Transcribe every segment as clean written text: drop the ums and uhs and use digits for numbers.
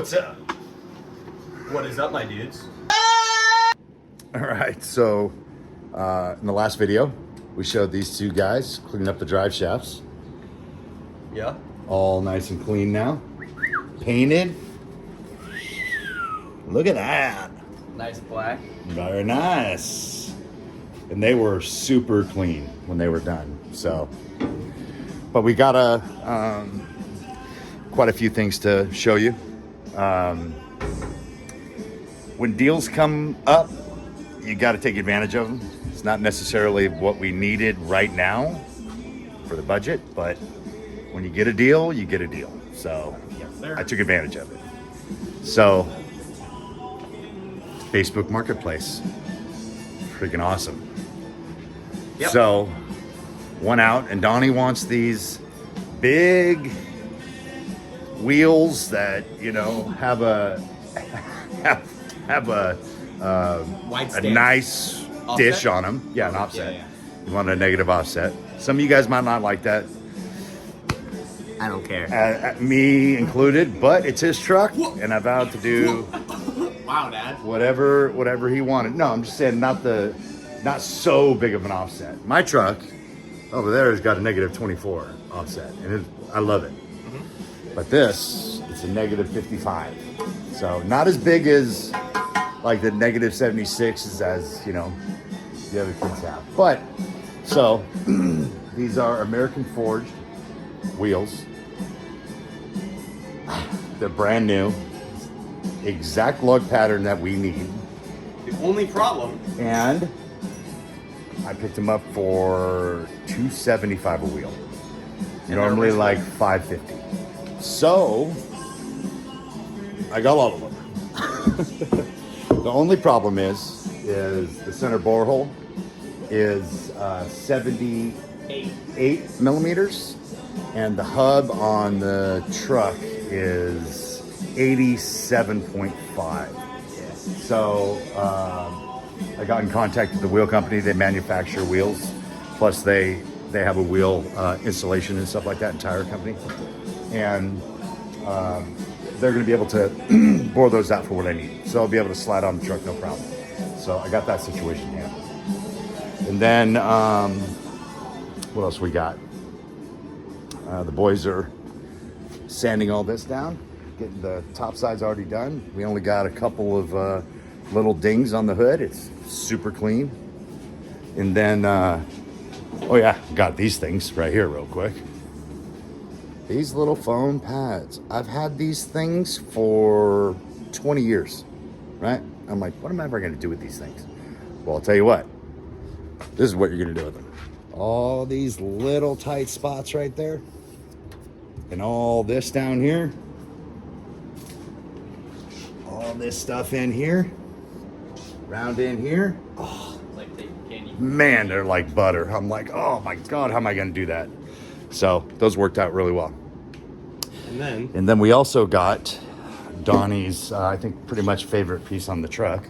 What's up? What is up, my dudes? All right, so in the last video, we showed these two guys cleaning up the drive shafts. Yeah. All nice and clean now. Painted. Look at that. Nice black. Very nice. And they were super clean when they were done. So, but we got quite a few things to show you. When deals come up, you got to take advantage of them. It's not necessarily what we needed right now for the budget, but when you get a deal, you get a deal. So Yes, sir. I took advantage of it. So Facebook Marketplace, freaking awesome. Yep. So went out, and Donnie wants these big wheels that, you know, have a White a stance. nice Offset? dish on them. Yeah, an offset. Yeah. You want a negative offset. Some of you guys might not like that, I don't care. me included, but it's his truck, and I vowed to do Wow, Dad. whatever he wanted. No, I'm just saying not so big of an offset. My truck over there has got a negative 24 offset, and I love it. But this, it's a negative 55. So not as big as like the negative 76s as, you know, the other kids have. But, so, these are American forged wheels. They're brand new. Exact lug pattern that we need. The only problem. And I picked them up for $275 a wheel. Normally like $550. So I got all of them. The only problem is the center borehole is 78 millimeters, and the hub on the truck is 87.5. So I got in contact with the wheel company. They manufacture wheels, plus they have a wheel installation and stuff like that, and tire company. And they're going to be able to bore those out for what I need. So I'll be able to slide on the truck, no problem. So I got that situation handled. And then what else we got? The boys are sanding all this down, getting the top sides already done. We only got a couple of little dings on the hood. It's super clean. And then, oh yeah, got these things right here real quick. These little foam pads. I've had these things for 20 years, right? I'm like, what am I ever going to do with these things? Well, I'll tell you what. This is what you're going to do with them. All these little tight spots right there. And all this down here. All this stuff in here. Round in here. Oh, Like they candy. man, they're like butter. I'm like, oh my God, how am I going to do that? So those worked out really well. And then we also got Donnie's, I think, pretty much favorite piece on the truck.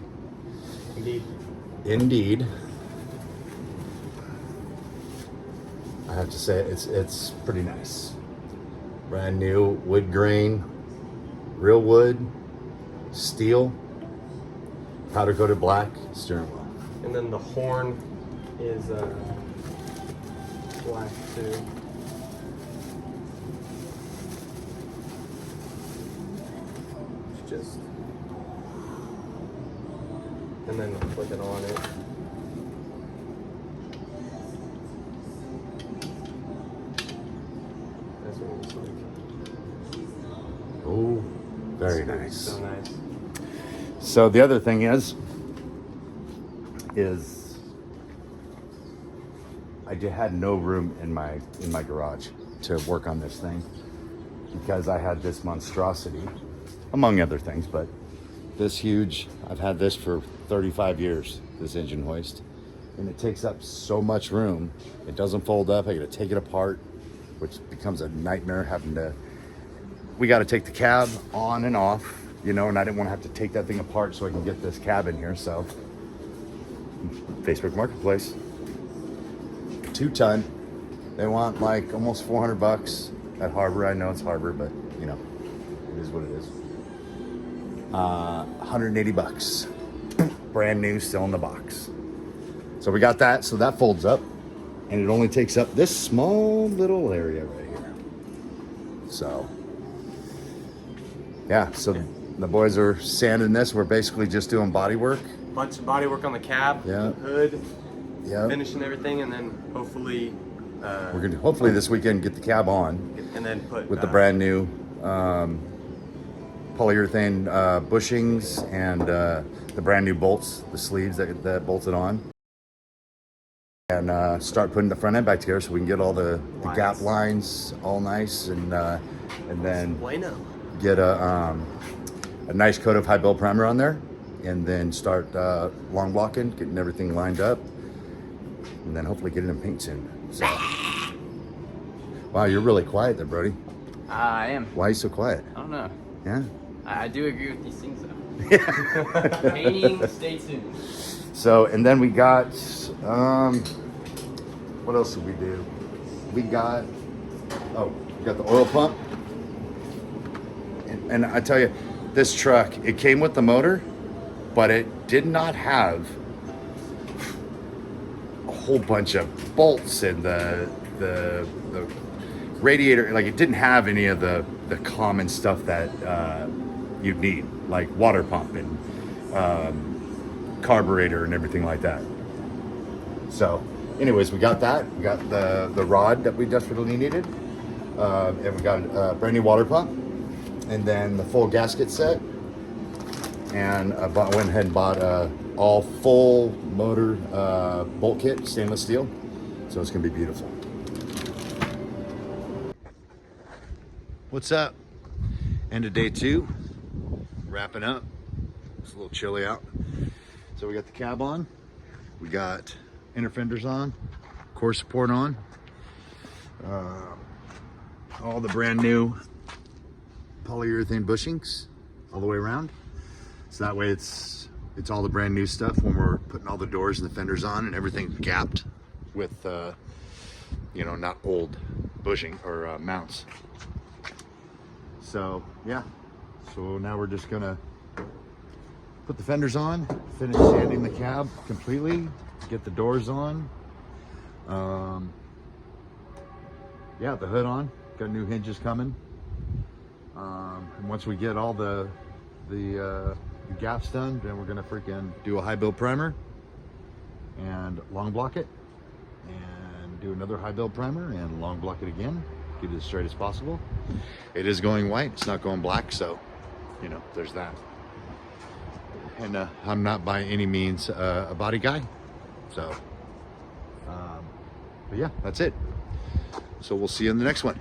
Indeed. I have to say, it's pretty nice. Brand new wood grain, real wood, steel, powder coated black steering wheel. And then the horn is black too. It's just, and then click it on it. That's what it looks like. Oh, very It's nice. So nice. So the other thing is I had no room in my garage to work on this thing because I had this monstrosity, among other things, but this huge. I've had this for 35 years, this engine hoist, and it takes up so much room. It doesn't fold up. I got to take it apart, which becomes a nightmare having to. We got to take the cab on and off, you know, and I didn't want to have to take that thing apart so I can get this cab in here. So Facebook Marketplace, 2-ton. They want like almost $400 at Harbor. I know it's Harbor, but you know, it is what it is. 180 bucks. Brand new, still in the box. So we got that. So that folds up, and it only takes up this small little area right here. So yeah, so the boys are sanding this. We're basically just doing body work. Bunch of body work on the cab, Yeah. hood, Yeah. finishing everything, and then hopefully We're gonna hopefully this weekend get the cab on and then put with the brand new polyurethane bushings and the brand new bolts, the sleeves that bolted on, and start putting the front end back together so we can get all the gap lines all nice, and then bueno. get a nice coat of high build primer on there, and then start long blocking, getting everything lined up, and then hopefully get it in paint soon. So, wow, you're really quiet there, Brody. I am. Why are you so quiet? I don't know. Yeah. I do agree with these things though. Painting, stay tuned. So, and then we got, what else did we do? We got the oil pump. And I tell you, this truck, it came with the motor, but it did not have a whole bunch of bolts and the radiator. Like, it didn't have any of the common stuff that you'd need, like water pump and carburetor and everything like that. So anyways, we got that. We got the rod that we desperately needed, and we got a brand new water pump, and then the full gasket set, and I went ahead and bought all full motor bolt kit, stainless steel, so it's gonna be beautiful. What's up? End of day 2, wrapping up. It's a little chilly out. So we got the cab on, we got inner fenders on, core support on, all the brand new polyurethane bushings all the way around. So that way it's all the brand new stuff when we're putting all the doors and the fenders on, and everything gapped with not old bushing or mounts. So yeah, so now we're just gonna put the fenders on, finish sanding the cab completely, get the doors on. Yeah, the hood on, got new hinges coming. And once we get all the gaps done, then we're gonna freaking do a high build primer and long block it, and do another high build primer and long block it again, get it as straight as possible. It is going white, it's not going black, so there's that. And I'm not by any means a body guy, so but yeah, that's it. So we'll see you in the next one.